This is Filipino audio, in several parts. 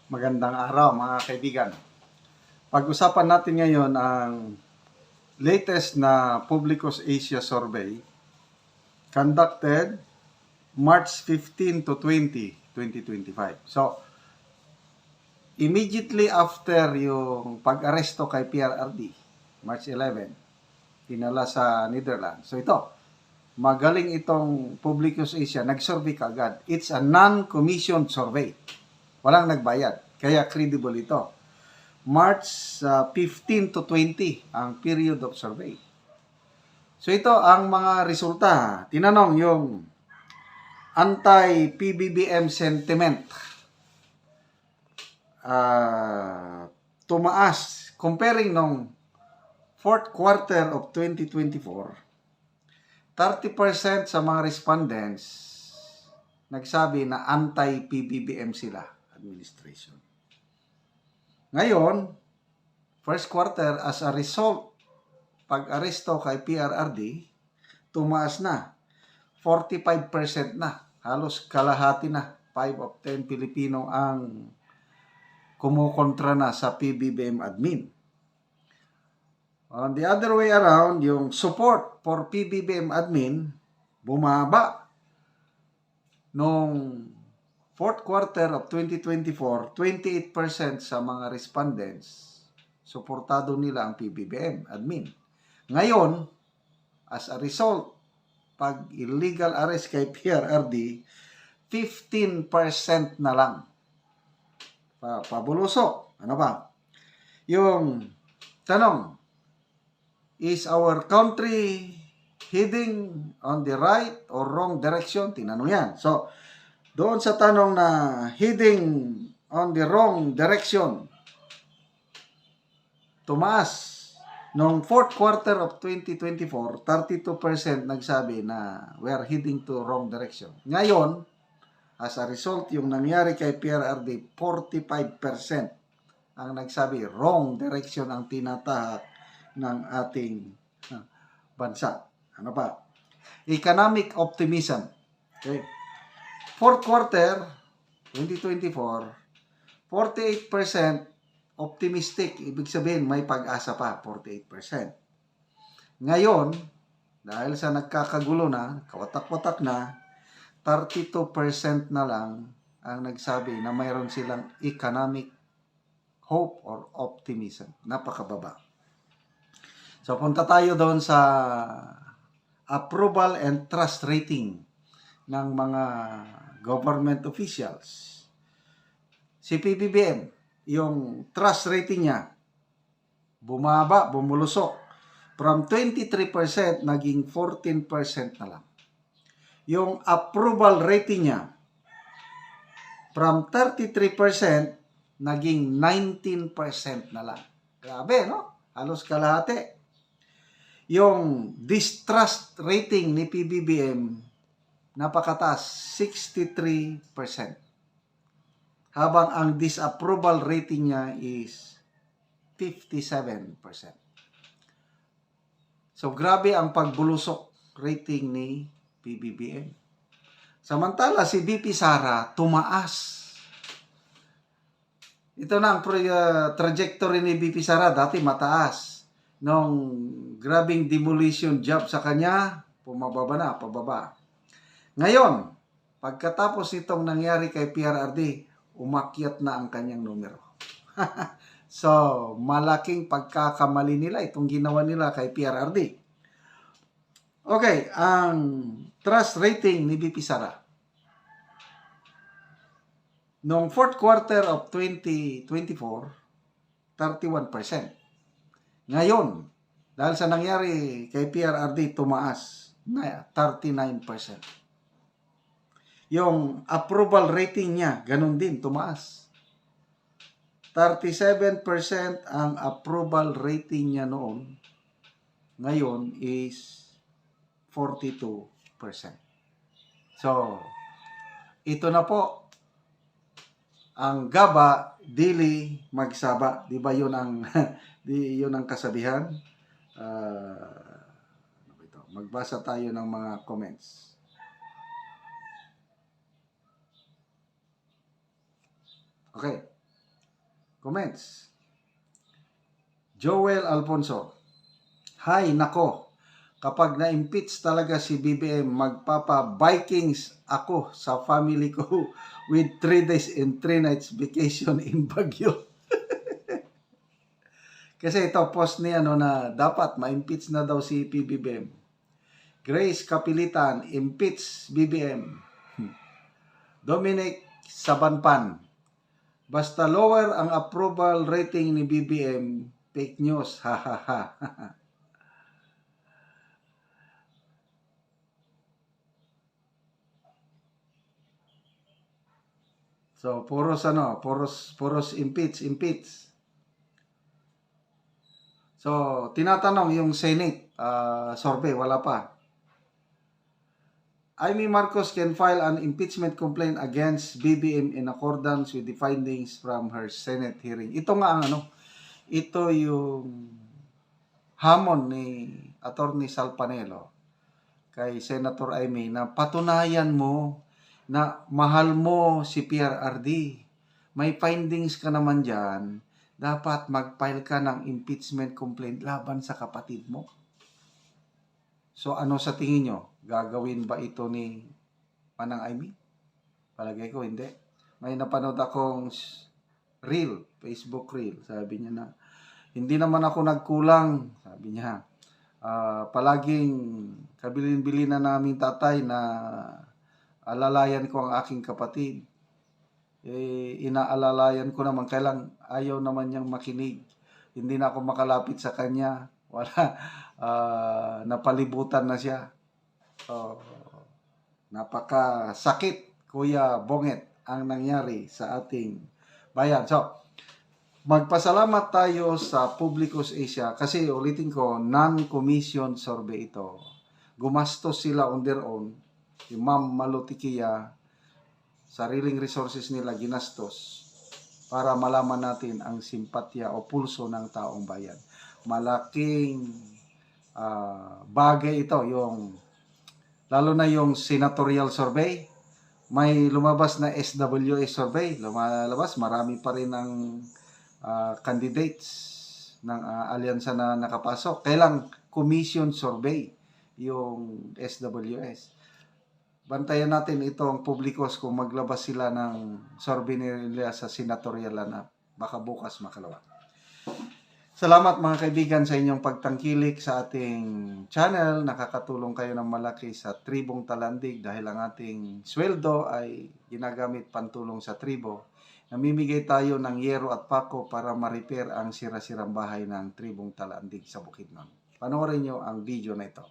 Magandang araw mga kaibigan. Pag-usapan natin ngayon ang latest na Publicus Asia Survey conducted March 15 to 20, 2025. So, immediately after yung pag-aresto kay PRRD, March 11, tinala sa Netherlands. So ito, magaling itong Publicus Asia, nag-survey kagad. It's a non-commissioned survey. Walang nagbayad. Kaya credible ito. March 15 to 20 ang period of survey. So ito ang mga resulta. Tinanong yung anti-PBBM sentiment. Tumaas. Comparing nung fourth quarter of 2024, 30% sa mga respondents nagsabi na anti-PBBM sila, administration. Ngayon, first quarter, as a result, pag-aresto kay PRRD, tumaas na. 45% na. Halos kalahati na. 5 of 10 Pilipino ang kumukontra na sa PBBM admin. On the other way around, yung support for PBBM admin bumaba. Nung fourth quarter of 2024, 28% sa mga respondents, suportado nila ang PBBM admin. Ngayon, as a result, pag illegal arrest kay PRRD, 15% na lang. Pabulusok. Ano ba? Yung tanong, is our country heading on the right or wrong direction? Tinanong yan. So, doon sa tanong na heading on the wrong direction, tumaas. Noong fourth quarter of 2024, 32% nagsabi na we are heading to wrong direction. Ngayon, as a result, yung nangyari kay PRRD, 45% ang nagsabi wrong direction ang tinatahak ng ating bansa. Ano pa? Economic optimism. Okay. Fourth quarter, 2024, 48% optimistic. Ibig sabihin, may pag-asa pa, 48%. Ngayon, dahil sa nagkakagulo na, kawatak-watak na, 32% na lang ang nagsabi na mayroon silang economic hope or optimism. Napakababa. So, punta tayo doon sa approval and trust rating ng mga government officials. Si PBBM, yung trust rating niya, bumaba, bumulusok. From 23%, naging 14% na lang. Yung approval rating niya, from 33%, naging 19% na lang. Grabe, no? Halos kalahati. Yung distrust rating ni PBBM, napakataas, 63%. Habang ang disapproval rating niya is 57%. So, grabe ang pagbulusok rating ni PBBM. Samantala, si VP Sara, tumaas. Ito na ang trajectory ni VP Sara, dati mataas. Nung grabing demolition job sa kanya, pumababa na, pababa. Ngayon, pagkatapos itong nangyari kay PRRD, umakyat na ang kanyang numero. So, malaking pagkakamali nila itong ginawa nila kay PRRD. Okay, ang trust rating ni VP Sara. Noong fourth quarter of 2024, 31%. Ngayon, dahil sa nangyari kay PRRD, tumaas na 39%. Yung approval rating niya, ganun din, tumaas. 37% ang approval rating niya noon. Ngayon is 42%. So, ito na po ang gaba, dili magsaba. Di ba yun ang yun ang kasabihan? Magbasa tayo ng mga comments. Okay. comments. Joel Alfonso. Hay, nako. Kapag na-impeach talaga si BBM, magpapa-Vikings ako sa family ko with 3 days and 3 nights vacation in Baguio. Kasi ito, post ni na dapat ma-impeach na daw si BBM. Grace Kapilitan, impeach BBM. Dominic Sabanpan. Basta lower ang approval rating ni BBM, fake news. Ha ha ha. So, puros impeach. So, tinatanong yung Senate survey, wala pa. Amy Marcos can file an impeachment complaint against BBM in accordance with the findings from her Senate hearing. Ito nga ang ito yung hamon ni Attorney Salpanelo kay Senator Amy na patunayan mo na mahal mo si PRRD. May findings ka naman dyan, dapat mag-file ka ng impeachment complaint laban sa kapatid mo. So ano sa tingin nyo? Gagawin ba ito ni Manang Amy? Palagay ko hindi. May napanood akong reel, Facebook reel. Sabi niya na, hindi naman ako nagkulang. Sabi niya, palaging kabilin-bilin na namin tatay na alalayan ko ang aking kapatid. Inaalalayan ko naman, kailang ayaw naman niyang makinig. Hindi na ako makalapit sa kanya. Wala, napalibutan na siya. So, napakasakit, Kuya Bonget, ang nangyari sa ating bayan. So, magpasalamat tayo sa Publicus Asia kasi ulitin ko, non-commission survey ito. Gumastos sila on their own. Yung Ma'am Malutikia, sariling resources nila ginastos para malaman natin ang simpatya o pulso ng taong bayan. Malaking bagay ito, lalo na yung senatorial survey. May lumabas na SWA survey, lumalabas, marami pa rin ang candidates ng alyansa na nakapasok. Kailang commission survey yung SWS. Bantayan natin itong Publicos kung maglabas sila ng survey nila sa senatorial na baka bukas makalawa. Salamat mga kaibigan sa inyong pagtangkilik sa ating channel. Nakakatulong kayo ng malaki sa Tribong Talandig dahil ang ating sweldo ay ginagamit pantulong sa tribo. Namimigay tayo ng yero at pako para ma-repair ang sira-sirang bahay ng Tribong Talandig sa Bukidnon. Panoorin nyo ang video na ito.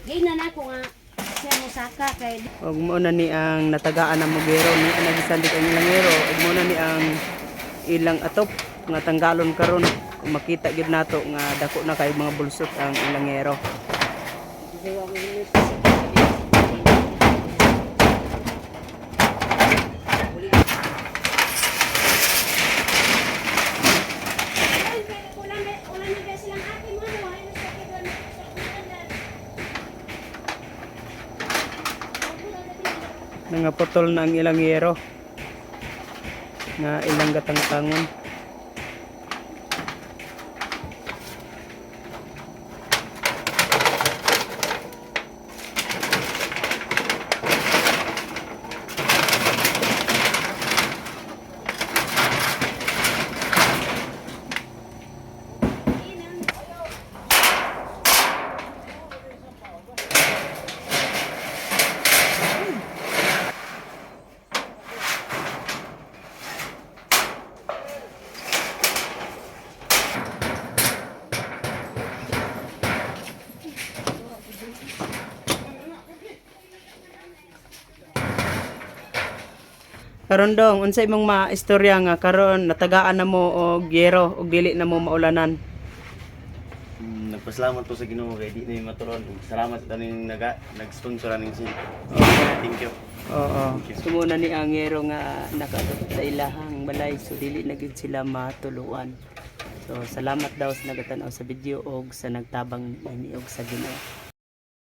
Gina na ko nga siya mo saka kay Og mo na ni ang natagaan ng mugero ni nagisandig ang langero og mo na ni ang ilang atop nga tanggalon karon kung makita gid nato nga dako na kay mga bulsot ang langero. Nangaputol na ang ilang yero nga ilang gatangtangon. Karon dong, unsa imong maistorya nga karon natagaan na mo og yero og dili na mo maulanan? Nagpasalamat po sa Ginoo kay di na yung maturon. Salamat sa taning nag-sponsor ning sin. Thank you. Oo. Sumuna ni Angero nga nakadot sa ilahang balay so dili na gid sila matuluan. So salamat daw sa nagatan-aw sa video og sa nagtabang ni og sa Ginoo.